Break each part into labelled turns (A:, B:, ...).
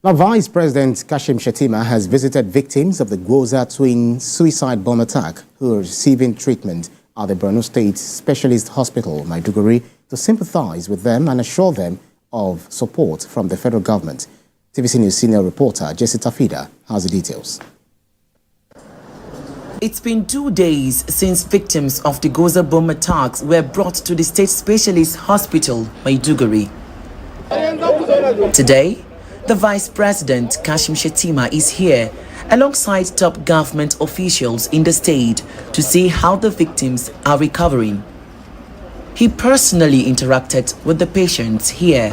A: Now, Vice President Kashim Shatima has visited victims of the Goza twin suicide bomb attack who are receiving treatment at the Borno State Specialist Hospital, Maiduguri, to sympathize with them and assure them of support from the federal government. TVC News senior reporter Jesse Tafida has the details.
B: It's been 2 days since victims of the Goza bomb attacks were brought to the State Specialist Hospital, Maiduguri. Today, the Vice President, Kashim Shatima, is here alongside top government officials in the state to see how the victims are recovering. He personally interacted with the patients here.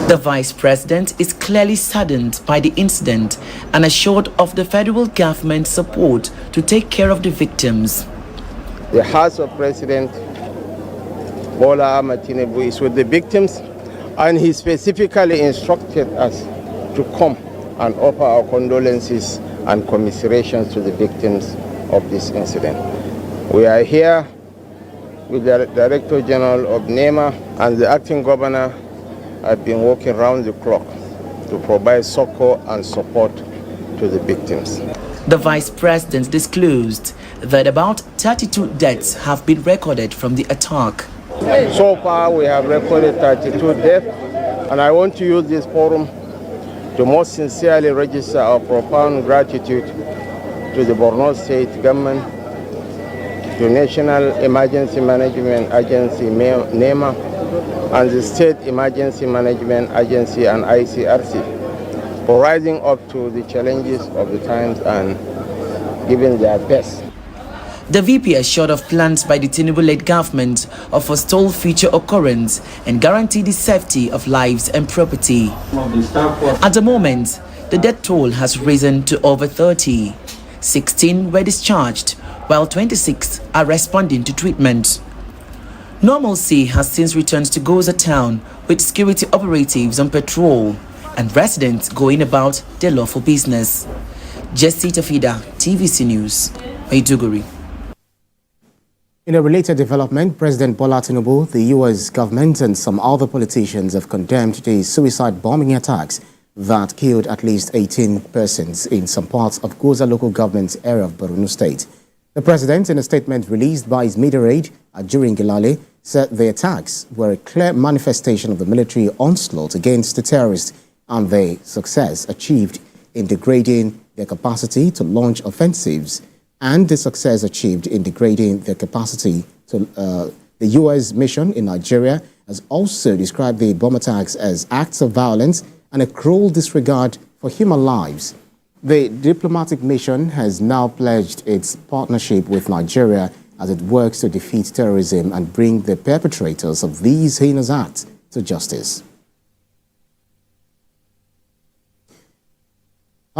B: The Vice President is clearly saddened by the incident and assured of the federal government's support to take care of the victims.
C: The House of President Bola Tinubu is with the victims, and he specifically instructed us to come and offer our condolences and commiserations to the victims of this incident. We are here with the Director General of NEMA, and the acting governor have been working round the clock to provide succor and support to the victims.
B: The Vice President disclosed that about 32 deaths have been recorded from the attack.
C: So far, we have recorded 32 deaths, and I want to use this forum to most sincerely register our profound gratitude to the Borno State government, to National Emergency Management Agency, NEMA, and the State Emergency Management Agency and ICRC for rising up to the challenges of the times and giving their best.
B: The VP assured of plans by the Tinubu-led government of forestall future occurrence and guarantee the safety of lives and property. At the moment, the death toll has risen to over 30. 16 were discharged, while 26 are responding to treatment. Normalcy has since returned to Goza town, with security operatives on patrol and residents going about their lawful business. Jesse Tafida, TVC News, Maiduguri.
A: In a related development, President Bola Tinubu, the U.S. government and some other politicians have condemned the suicide bombing attacks that killed at least 18 persons in some parts of Goza local government area of Borno State. The president, in a statement released by his media aide during Gilale, said the attacks were a clear manifestation of the military onslaught against the terrorists and the success achieved in degrading their capacity to launch offensives and the success achieved in degrading their capacity to the U.S. mission in Nigeria has also described the bomb attacks as acts of violence and a cruel disregard for human lives. The diplomatic mission has now pledged its partnership with Nigeria as it works to defeat terrorism and bring the perpetrators of these heinous acts to justice.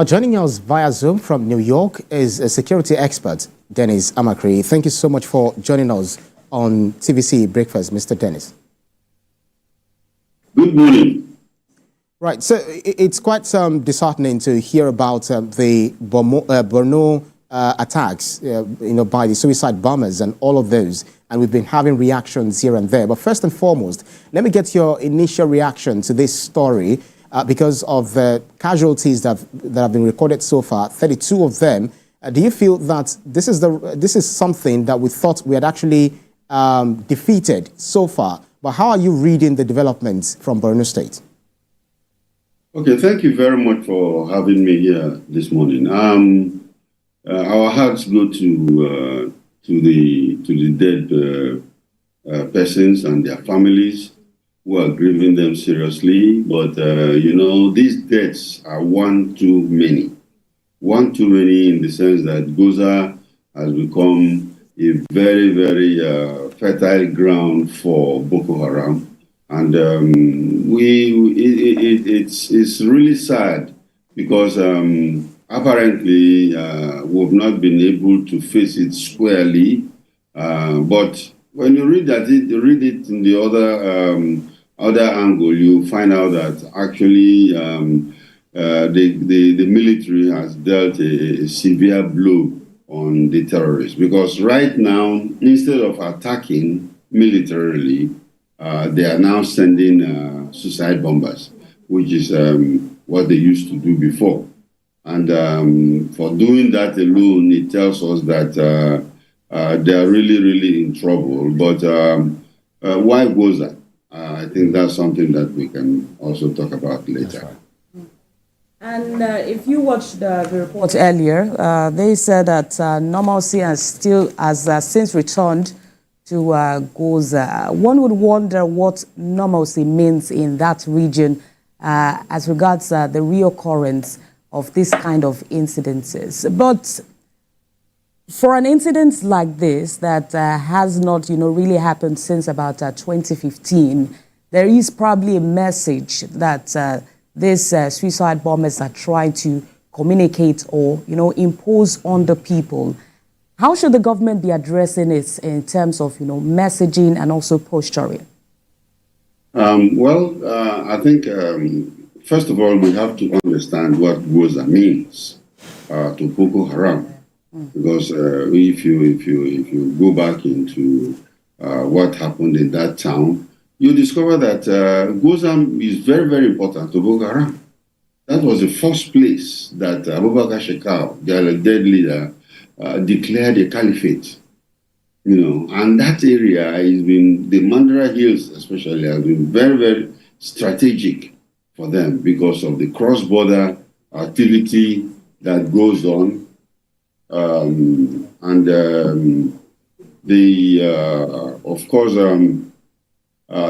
A: Joining us via Zoom from New York is a security expert, Dennis Amakri. Thank you so much for joining us on TVC Breakfast, Mr. Dennis.
D: Good morning.
A: Right, so it's quite disheartening to hear about the Borno attacks, by the suicide bombers and all of those, and we've been having reactions here and there. But first and foremost, let me get your initial reaction to this story. Because of the casualties that have been recorded so far, 32 of them, do you feel that this is something that we thought we had actually defeated so far? But how are you reading the developments from Borno State?
D: Okay, thank you very much for having me here this morning. Our hearts go to the dead persons and their families who are grieving them seriously, but these deaths are one too many. One too many in the sense that Goza has become a very, very fertile ground for Boko Haram, and it's really sad because apparently we've not been able to face it squarely, but when you read it in the other angle, you find out that actually the military has dealt a severe blow on the terrorists, because right now, instead of attacking militarily, they are now sending suicide bombers. which is what they used to do before. And for doing that alone, it tells us that they are really, really in trouble. But why Goza? I think that's something that we can also talk about later.
A: Right.
E: And if you watched the report earlier, they said that normalcy has since returned to Goza. One would wonder what normalcy means in that region as regards the reoccurrence of this kind of incidences. But for an incident like this that has not, really happened since about 2015, there is probably a message that these suicide bombers are trying to communicate or, impose on the people. How should the government be addressing it in terms of, messaging and also posturing?
D: I think, first of all, we have to understand what Goza means to Boko Haram. Because if you go back into what happened in that town, you discover that Goza is very, very important to Boko Haram. That was the first place that Abubakar Shekau, their dead leader, declared a caliphate. And that area has been, the Mandara Hills especially, has been very, very strategic for them because of the cross-border activity that goes on. Of course,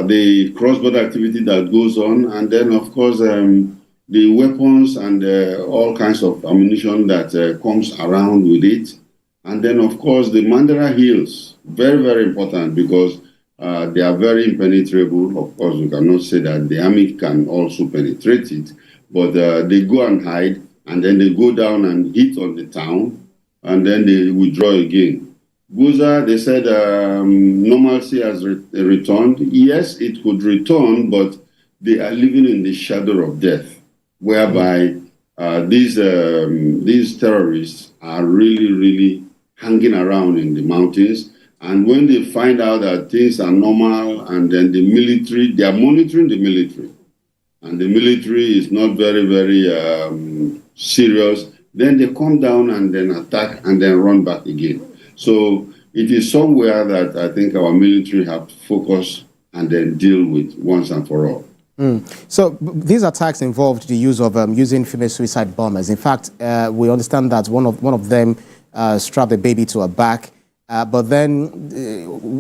D: the cross-border activity that goes on, and then, of course, the weapons and all kinds of ammunition that comes around with it. And then, of course, the Mandara Hills, very, very important because they are very impenetrable. Of course, we cannot say that the army can also penetrate it, but they go and hide, and then they go down and hit on the town, and then they withdraw again. Goza, they said normalcy has returned. Yes, it could return, but they are living in the shadow of death, whereby these terrorists are really, really hanging around in the mountains. And when they find out that things are normal, and then the military, they are monitoring the military, and the military is not very, very serious, then they come down and then attack and then run back again. So it is somewhere that I think our military have to focus and then deal with once and for all.
A: So these attacks involved the use of using female suicide bombers. In fact, we understand that one of them strapped a baby to her back. But then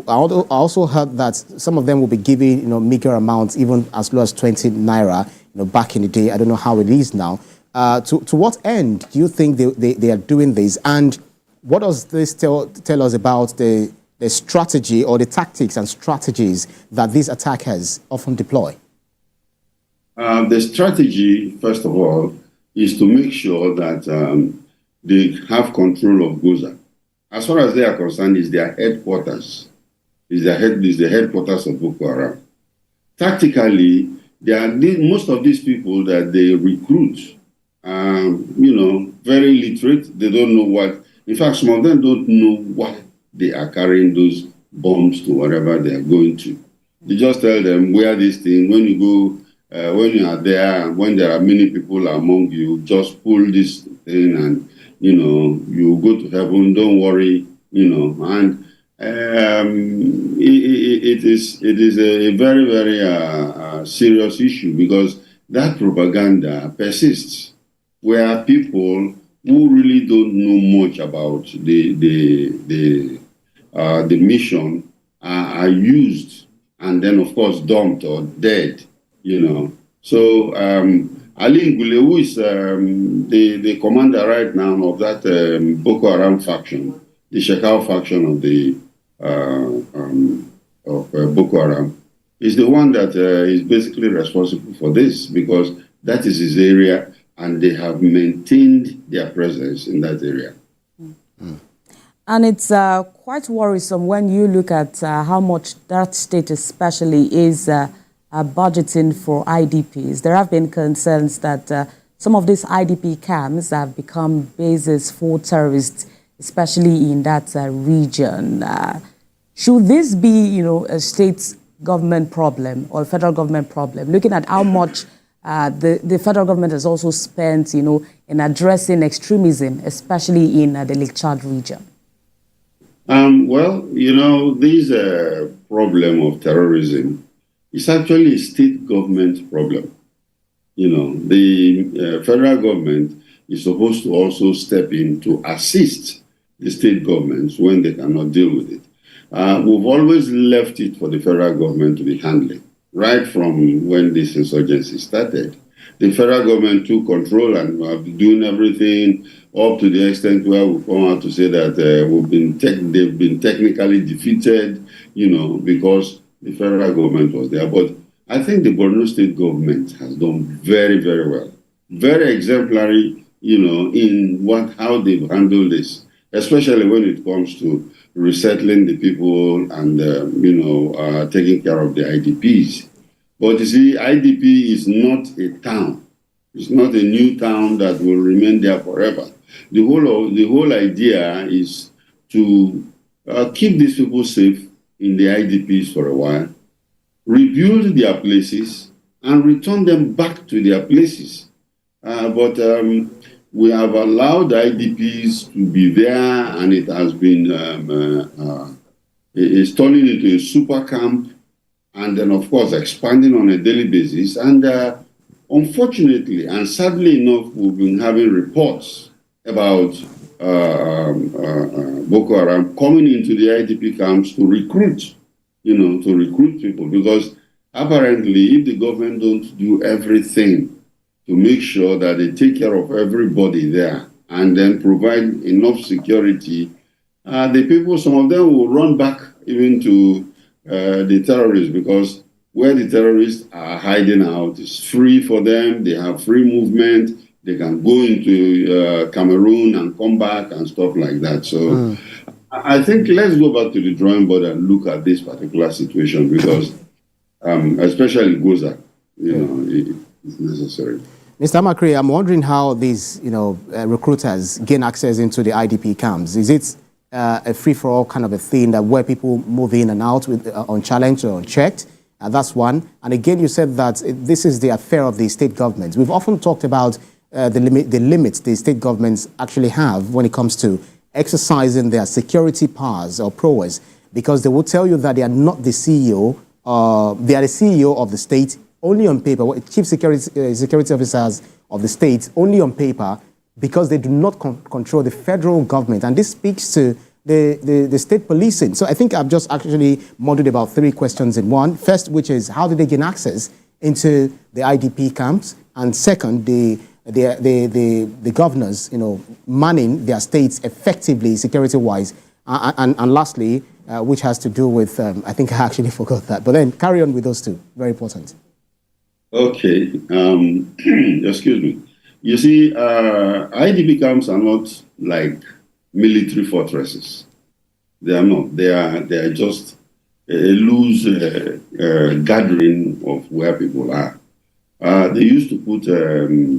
A: I also heard that some of them will be giving meager amounts, even as low as 20 naira. Back in the day, I don't know how it is now. To what end do you think they are doing this? And what does this tell us about the strategy or the tactics and strategies that these attackers often deploy?
D: The strategy, first of all, is to make sure that they have control of Goza. As far as they are concerned, it's their headquarters. It's the headquarters of Boko Haram. Tactically, most of these people that they recruit, very literate. They don't know what. In fact, some of them don't know why they are carrying those bombs to wherever they are going to. They just tell them, wear this thing. When you go, when you are there, when there are many people among you, just pull this thing and, you go to heaven. Don't worry, and it is a very, very serious issue because that propaganda persists, where people who really don't know much about the mission are used and then, of course, dumped or dead, So Ali Ngule, who is the commander right now of that Boko Haram faction, the Shekau faction of the Boko Haram, is the one that is basically responsible for this because that is his area, and they have maintained their presence in that area.
E: And it's quite worrisome when you look at how much that state especially is budgeting for IDPs. There have been concerns that some of these IDP camps have become bases for terrorists, especially in that region. Should this be, a state government problem or federal government problem, looking at how much the federal government has also spent, in addressing extremism, especially in the Lake Chad region?
D: Well, this problem of terrorism is actually a state government problem. The federal government is supposed to also step in to assist the state governments when they cannot deal with it. We've always left it for the federal government to be handling. Right from when this insurgency started, the federal government took control and have been doing everything up to the extent where we come out to say that they've been technically defeated, because the federal government was there. But I think the Borno state government has done very, very well, very exemplary, in how they've handled this, especially when it comes to resettling the people and, taking care of the IDPs. But you see, IDP is not a town. It's not a new town that will remain there forever. The whole idea is to keep these people safe in the IDPs for a while, rebuild their places, and return them back to their places. But we have allowed IDPs to be there, and it has been it's turning into a super camp, and then, of course, expanding on a daily basis. And unfortunately, and sadly enough, we've been having reports about Boko Haram coming into the IDP camps to recruit, people, because apparently if the government don't do everything to make sure that they take care of everybody there and then provide enough security, the people, some of them will run back even to the terrorists, because where the terrorists are hiding out is free for them. They have free movement. They can go into Cameroon and come back and stuff like that. So I think let's go back to the drawing board and look at this particular situation, because especially Goza, it's necessary.
A: Mr. Makri, I'm wondering how these, recruiters gain access into the IDP camps. Is it a free-for-all kind of a thing that where people move in and out with unchallenged or unchecked? That's one. And again, you said that this is the affair of the state governments. We've often talked about the limits the state governments actually have when it comes to exercising their security powers or prowess, because they will tell you that they are not the CEO, they are the CEO of the state only on paper, chief security officers of the state only on paper, because they do not control the federal government. And this speaks to the state policing. So I think I've just actually modeled about 3 questions in one. First, which is how do they gain access into the IDP camps? And second, the governors, manning their states effectively security-wise. And lastly, which has to do with, I think I actually forgot that. But then carry on with those two. Very important.
D: Okay. Excuse me. You see, IDP camps are not like military fortresses. They are not. They are just a loose gathering of where people are. They used to put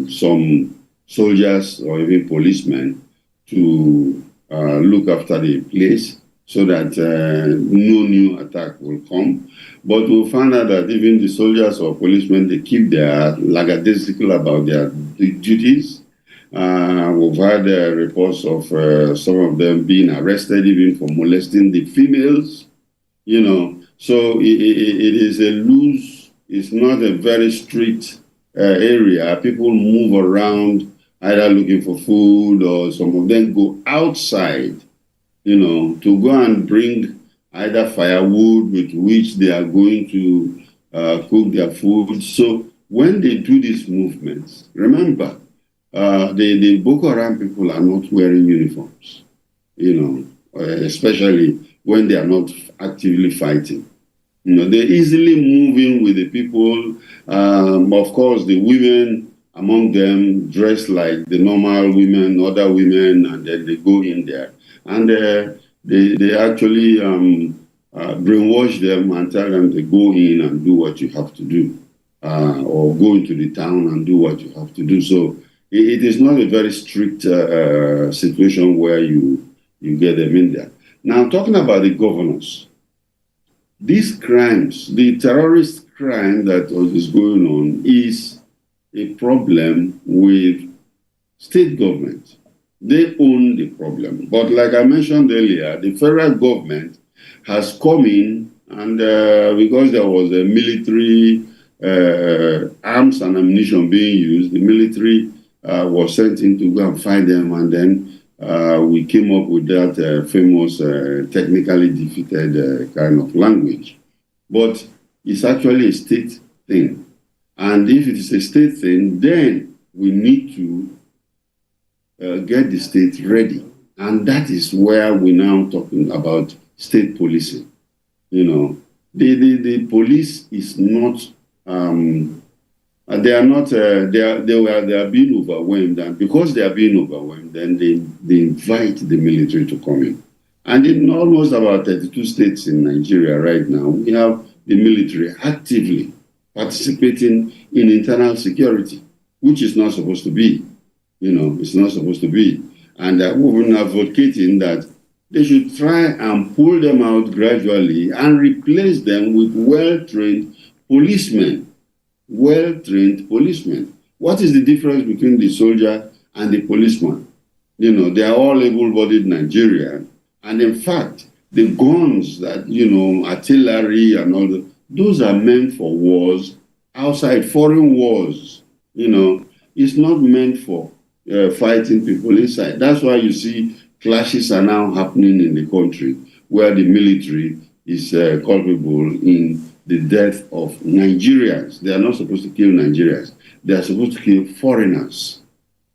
D: some soldiers or even policemen to look after the place so that no new attack will come. But we'll find out that even the soldiers or policemen, they keep their lackadaisical about their duties. We've had reports of some of them being arrested even for molesting the females, So it is a loose, it's not a very strict area. People move around either looking for food, or some of them go outside, to go and bring either firewood with which they are going to cook their food. So when they do these movements, remember, the Boko Haram people are not wearing uniforms, especially when they are not actively fighting. They're easily moving with the people. Of course, the women among them dress like the normal women, other women, and then they go in there. And they actually brainwash them and tell them to go in and do what you have to do, or go into the town and do what you have to do. So it is not a very strict situation where you get them in there. Now, talking about the governors, these crimes, the terrorist crime that is going on is a problem with state government. They own the problem. But like I mentioned earlier, the federal government has come in, and because there was a military arms and ammunition being used, the military was sent in to go and fight them, and then we came up with that famous technically defeated kind of language. But it's actually a state thing. And if it is a state thing, then we need to get the state ready. And that is where we're now talking about state policing. You know, the police is not, they are not, they are being overwhelmed. And because they are being overwhelmed, then they invite the military to come in. And in almost about 32 states in Nigeria right now, we have the military actively participating in internal security, which is not supposed to be. You know, it's not supposed to be. And we've been advocating that they should try and pull them out gradually and replace them with well-trained policemen. Well-trained policemen. What is the difference between the soldier and the policeman? You know, they are all able-bodied Nigerians. And in fact, the guns that, you know, artillery and all that, those are meant for wars outside, foreign wars. You know, it's not meant for fighting people inside. That's why you see clashes are now happening in the country where the military is culpable in the death of Nigerians. They are not supposed to kill Nigerians. They are supposed to kill foreigners.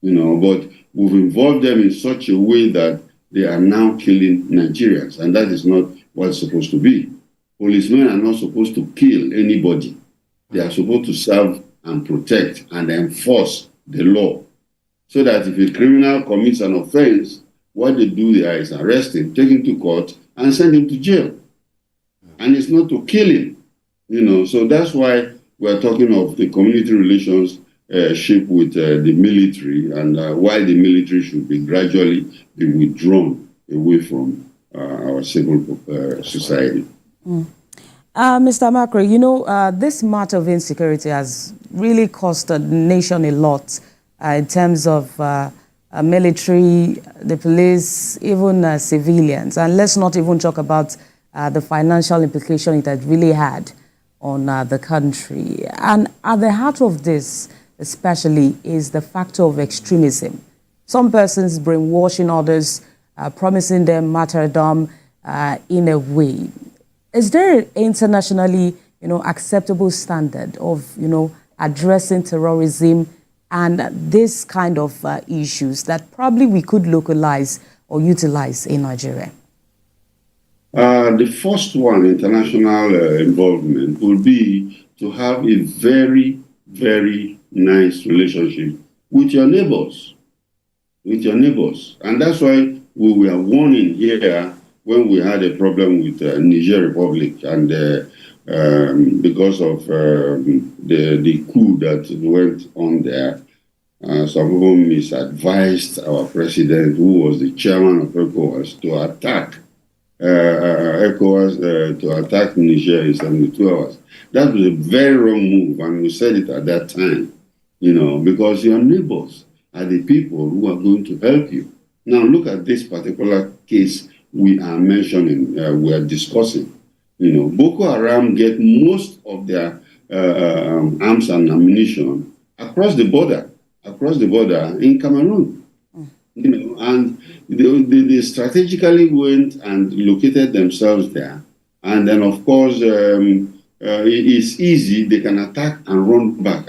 D: You know, but we've involved them in such a way that they are now killing Nigerians, and that is not what it's supposed to be. Policemen are not supposed to kill anybody. They are supposed to serve and protect and enforce the law, so that if a criminal commits an offense, what they do there is arrest him, take him to court, and send him to jail. And it's not to kill him, you know. So that's why we're talking of the community relations ship with the military, and why the military should be gradually be withdrawn away from our civil society.
E: Mr. Makri, you know, this matter of insecurity has really cost the nation a lot in terms of military, the police, even civilians. And let's not even talk about the financial implication it has really had on the country. And at the heart of this, especially, is the factor of extremism. Some persons brainwashing others, promising them martyrdom in a way. Is there an internationally, you know, acceptable standard of, you know, addressing terrorism and this kind of issues that probably we could localize or utilize in Nigeria?
D: The first one, international involvement, will be to have a very, very nice relationship with your neighbors. With your neighbors. And that's why we were warning here when we had a problem with Niger Republic, and because of the coup that went on there, some people misadvised our president, who was the chairman of ECOWAS, to attack ECOWAS, to attack Niger in 72 hours. That was a very wrong move, and we said it at that time, you know, because your neighbors are the people who are going to help you. Now look at this particular case we are mentioning, we are discussing. You know, Boko Haram get most of their arms and ammunition across the border in Cameroon. You know, and they strategically went and located themselves there. And then, of course, it's easy. They can attack and run back,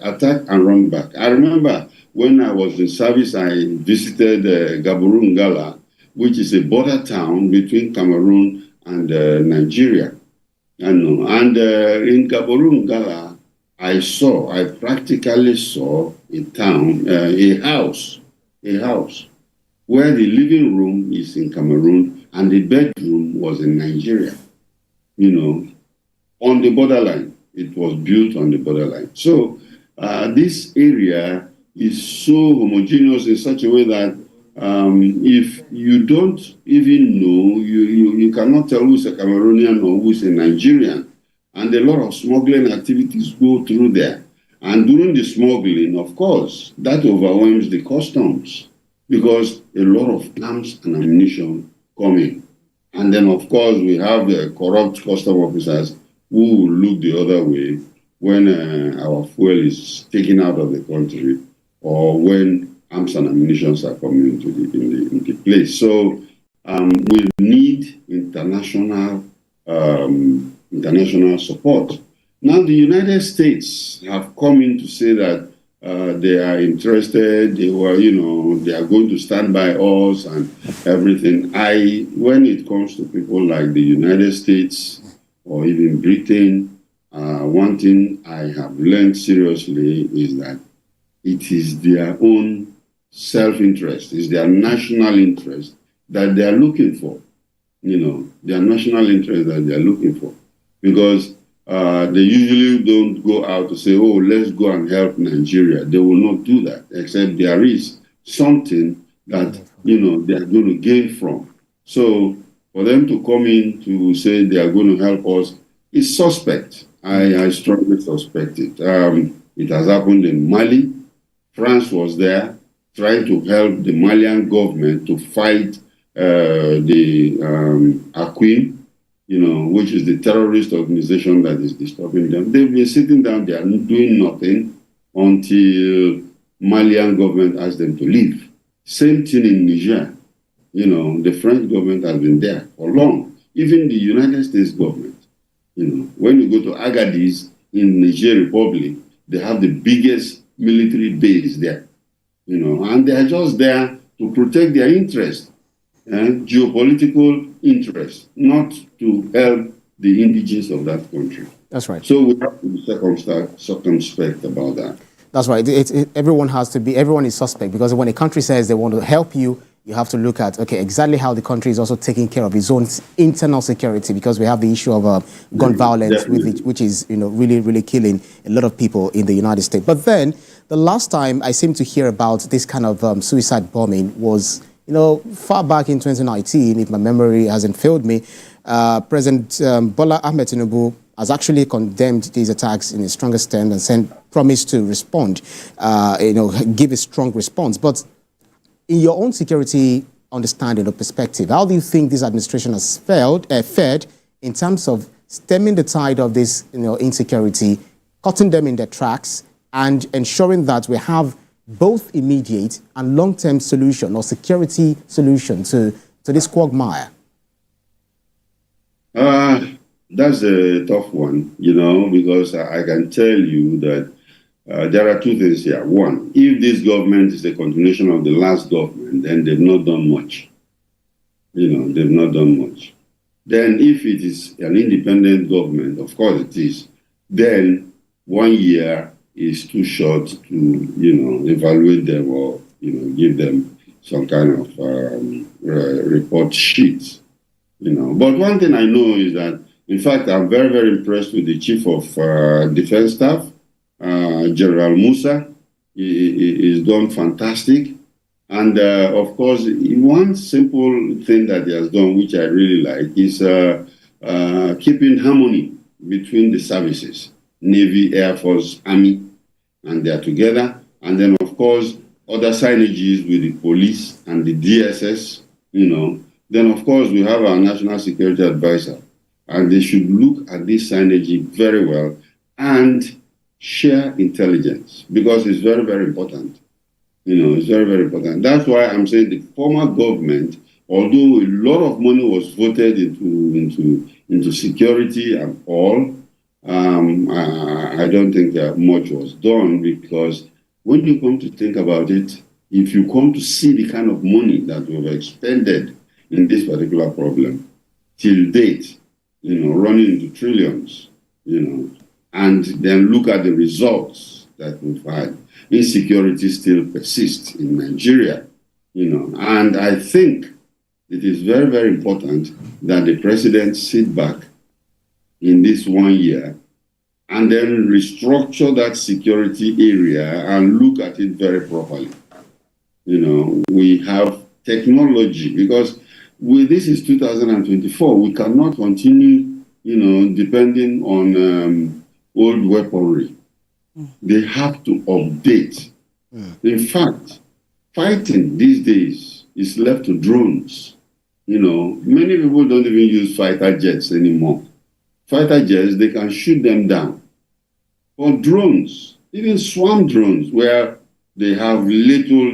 D: I remember when I was in service, I visited Gaborone-Gala, which is a border town between Cameroon and Nigeria. And in Gaborone-Gala, I practically saw a town, a house, where the living room is in Cameroon and the bedroom was in Nigeria, you know, on the borderline. It was built on the borderline. So this area is so homogeneous in such a way that if you don't even know, you cannot tell who's a Cameroonian or who's a Nigerian. And a lot of smuggling activities go through there. And during the smuggling, of course, that overwhelms the customs because a lot of arms and ammunition come in. And then, of course, we have corrupt custom officers who will look the other way when our fuel is taken out of the country or when arms and ammunition are coming into the place. So we need international support. Now, the United States have come in to say that they are interested, they are going to stand by us and everything. When it comes to people like the United States or even Britain, one thing I have learned seriously is that it is their own self-interest, it's their national interest that they are looking for. Their national interest that they are looking for. Because they usually don't go out to say, oh, let's go and help Nigeria. They will not do that, except there is something that, they are going to gain from. So for them to come in to say they are going to help us is suspect. I strongly suspect it. It has happened in Mali. France was there trying to help the Malian government to fight the Aqim, which is the terrorist organization that is disturbing them. They've been sitting down there doing nothing until Malian government asked them to leave. Same thing in Niger. The French government has been there for long. Even the United States government. When you go to Agadez in Niger Republic, they have the biggest military base there. And they are just there to protect their interests and geopolitical interests, not to help the indigenous of that country.
A: That's right.
D: So we have to be circumspect about that.
A: That's right. Everyone is suspect, because when a country says they want to help you, you have to look at, exactly how the country is also taking care of its own internal security, because we have the issue of gun violence, which is, really, really killing a lot of people in the United States. But then the last time I seem to hear about this kind of suicide bombing was, far back in 2019, if my memory hasn't failed me. President Bola Tinubu has actually condemned these attacks in his strongest terms and promised to respond, give a strong response. But in your own security understanding or perspective, how do you think this administration has fared in terms of stemming the tide of this insecurity, cutting them in their tracks, and ensuring that we have both immediate and long-term solution or security solution to this quagmire?
D: That's a tough one, because I can tell you that there are two things here. One, if this government is a continuation of the last government, then they've not done much. They've not done much. Then if it is an independent government, of course it is, then 1 year is too short to, evaluate them or, give them some kind of report sheets, But one thing I know is that, in fact, I'm very, very impressed with the Chief of Defense Staff, General Musa. He is done fantastic. And, of course, one simple thing that he has done, which I really like, is keeping harmony between the services, Navy, Air Force, Army, and they are together. And then, of course, other synergies with the police and the DSS, Then, of course, we have our National Security Advisor, and they should look at this synergy very well and share intelligence, because it's very, very important. It's very, very important. That's why I'm saying the former government, although a lot of money was voted into security and all, I don't think that much was done, because when you come to think about it, if you come to see the kind of money that we've expended in this particular problem till date, running into trillions, and then look at the results that we've had. Insecurity still persists in Nigeria, and I think it is very, very important that the president sit back in this 1 year and then restructure that security area and look at it very properly. We have technology, because this is 2024. We cannot continue, depending on old weaponry. They have to update. In fact, fighting these days is left to drones. You know, many people don't even use fighter jets anymore. Fighter jets, they can shoot them down. Or drones, even swarm drones, where they have little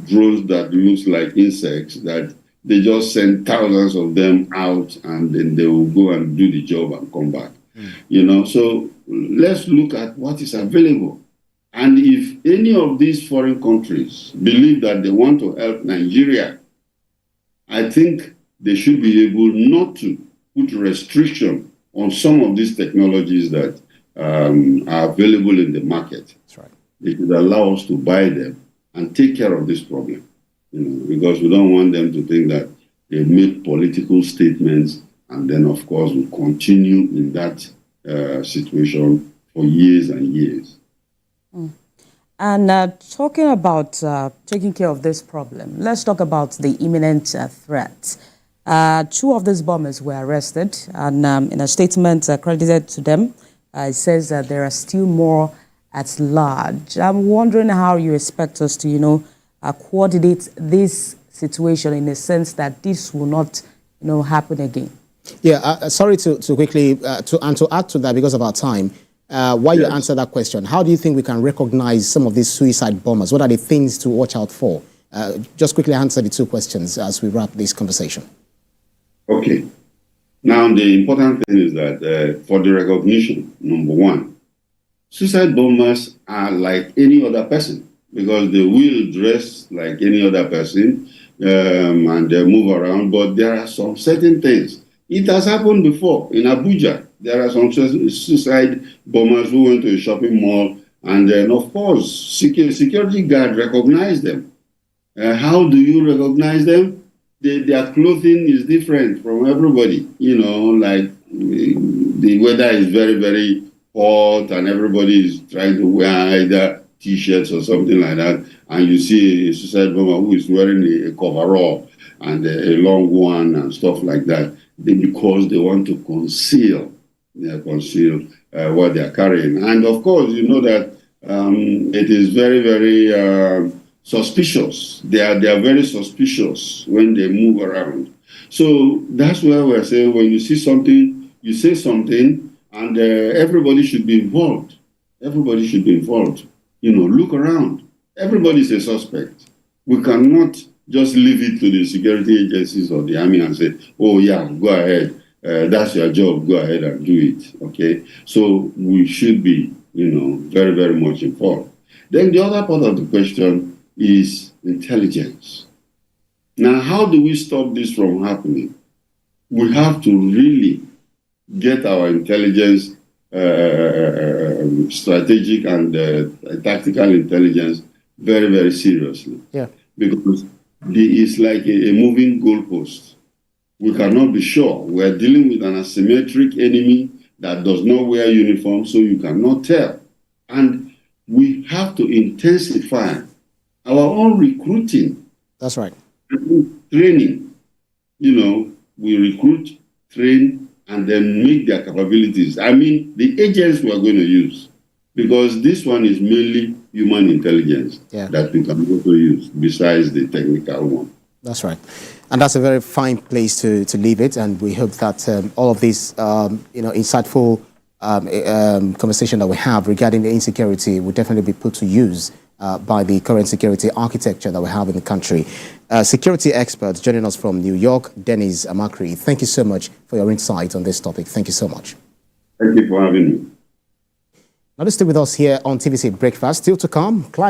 D: drones that looks like insects that they just send thousands of them out and then they will go and do the job and come back. You know, so let's look at what is available. And if any of these foreign countries believe that they want to help Nigeria, I think they should be able not to put restriction on some of these technologies that are available in the market.
A: That's right.
D: They should allow us to buy them and take care of this problem, you know, because we don't want them to think that they make political statements and then, of course, we continue in that situation for years and years.
E: And talking about taking care of this problem, let's talk about the imminent threat. Two of these bombers were arrested, and in a statement credited to them, it says that there are still more at large. I'm wondering how you expect us to, you know, coordinate this situation in the sense that this will not, you know, happen again.
A: Yeah, sorry to quickly to add to that because of our time. While you answer that question, how do you think we can recognize some of these suicide bombers? What are the things to watch out for? Just quickly answer the two questions as we wrap this conversation.
D: Okay. Now, the important thing is that for the recognition, number one, suicide bombers are like any other person because they will dress like any other person and they move around, but there are some certain things. It has happened before in Abuja. There are some suicide bombers who went to a shopping mall, and then, of course, security guard recognized them. How do you recognize them? Their clothing is different from everybody. You know, like the weather is very hot, and everybody is trying to wear either T-shirts or something like that, and you see a suicide bomber who is wearing a coverall and a long one and stuff like that, because they want to conceal what they are carrying. And of course, you know that it is very suspicious. They are very suspicious when they move around. So that's why we're saying when you see something, you say something, and everybody should be involved. Everybody should be involved. You know, look around. Everybody is a suspect. We cannot just leave it to the security agencies or the army and say, oh yeah, go ahead. That's your job. Go ahead and do it. Okay. So we should be, you know, very much involved. Then the other part of the question is intelligence. Now, how do we stop this from happening? We have to really get our intelligence, strategic and tactical intelligence very seriously.
A: Yeah.
D: Because it's like a moving goalpost. We cannot be sure. We're dealing with an asymmetric enemy that does not wear uniform, so you cannot tell. And we have to intensify our own recruiting.
A: That's right.
D: Training. You know, we recruit, train, and then make their capabilities. I mean, the agents we are going to use, because this one is mainly human intelligence that we can also use besides the technical one.
A: That's right. And that's a very fine place to leave it. And we hope that all of this, you know, insightful conversation that we have regarding the insecurity will definitely be put to use by the current security architecture that we have in the country. Security experts joining us from New York, Dennis Amakri. Thank you so much for your insight on this topic. Thank you so much.
D: Thank you for having me.
A: Now, stay with us here on TVC Breakfast. Still to come, climate